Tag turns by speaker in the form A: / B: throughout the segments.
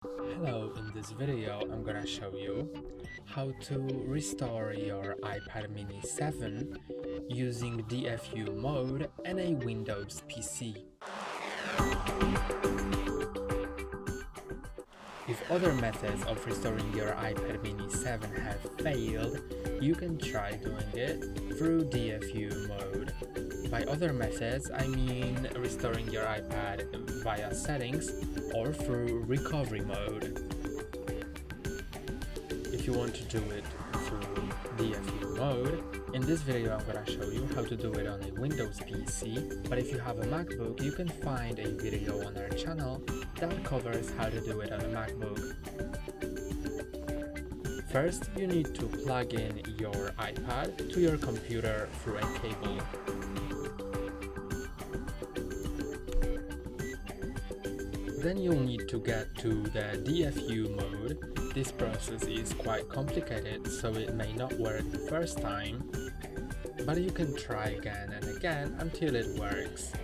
A: Hello, in this video I'm gonna show you how to restore your iPad mini 7 using DFU mode and a Windows PC. If other methods of restoring your iPad mini 7 have failed, you can try doing it through DFU mode. By other methods, I mean restoring your iPad via settings or through recovery mode. If you want to do it through DFU mode, in this video I'm gonna show you how to do it on a Windows PC, but if you have a MacBook, you can find a video on our channel that covers how to do it on a MacBook. First, you need to plug in your iPad to your computer through a cable. Then you'll need to get to the DFU mode. This process is quite complicated, so it may not work the first time, but you can try again and again until it works.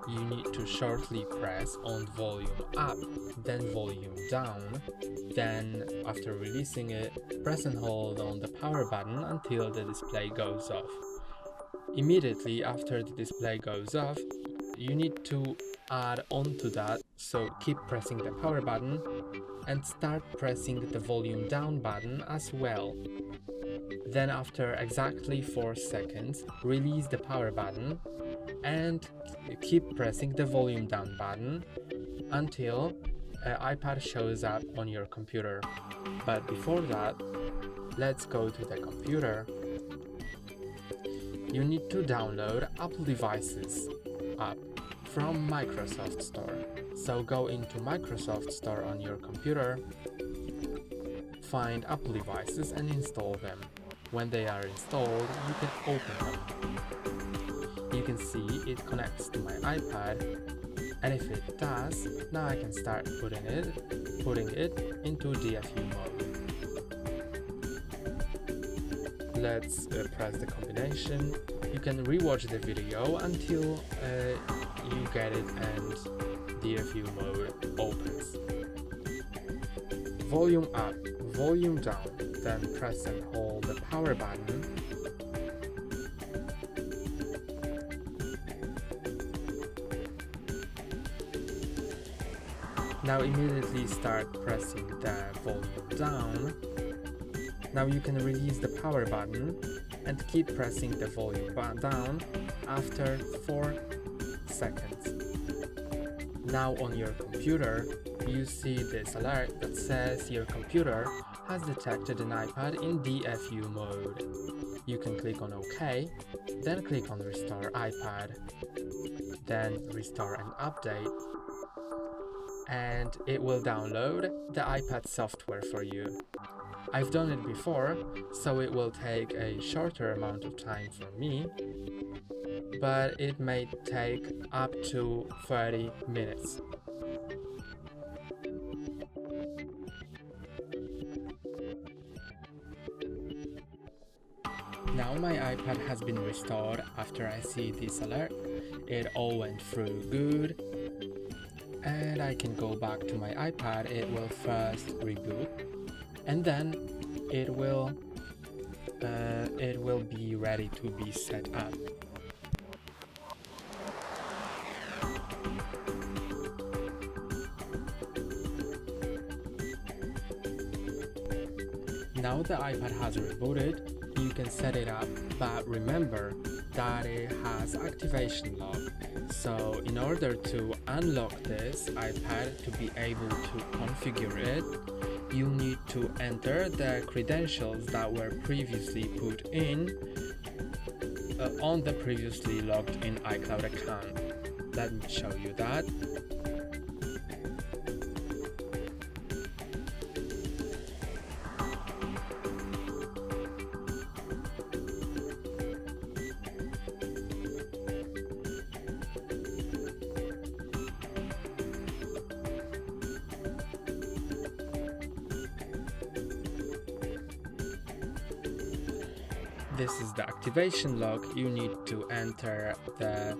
A: You need to shortly press on volume up, then volume down, then after releasing it, press and hold on the power button until the display goes off. Immediately after the display goes off, you need to add on to that, so keep pressing the power button and start pressing the volume down button as well. Then after exactly 4 seconds, release the power button and keep pressing the volume down button until iPad shows up on your computer. But before that, let's go to the computer. You need to download Apple Devices app from Microsoft Store. So go into Microsoft Store on your computer, find Apple Devices and install them. When they are installed, you can open them. You can see it connects to my iPad, and if it does, now I can start putting it into DFU mode. Let's press the combination. You can rewatch the video until you get it and DFU mode opens. Volume up, volume down, then press and hold the power button. Now immediately start pressing the volume down. Now you can release the power button and keep pressing the volume down after 4 seconds. Now on your computer, you see this alert that says your computer has detected an iPad in DFU mode. You can click on OK, then click on Restore iPad, then Restore and Update, and it will download the iPad software for you. I've done it before, so it will take a shorter amount of time for me, but it may take up to 30 minutes. Now my iPad has been restored after I see this alert. It all went through good, and I can go back to my iPad. It will first reboot, and then it will be ready to be set up. Now the iPad has rebooted, you can set it up, but remember that it has activation lock. So in order to unlock this iPad to be able to configure it, you need to enter the credentials that were previously put in on the previously logged in iCloud account. Let me show you that. This is the activation log. You need to enter the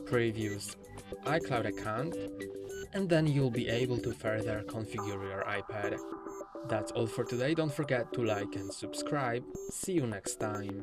A: previous iCloud account and then you'll be able to further configure your iPad. That's all for today. Don't forget to like and subscribe. See you next time.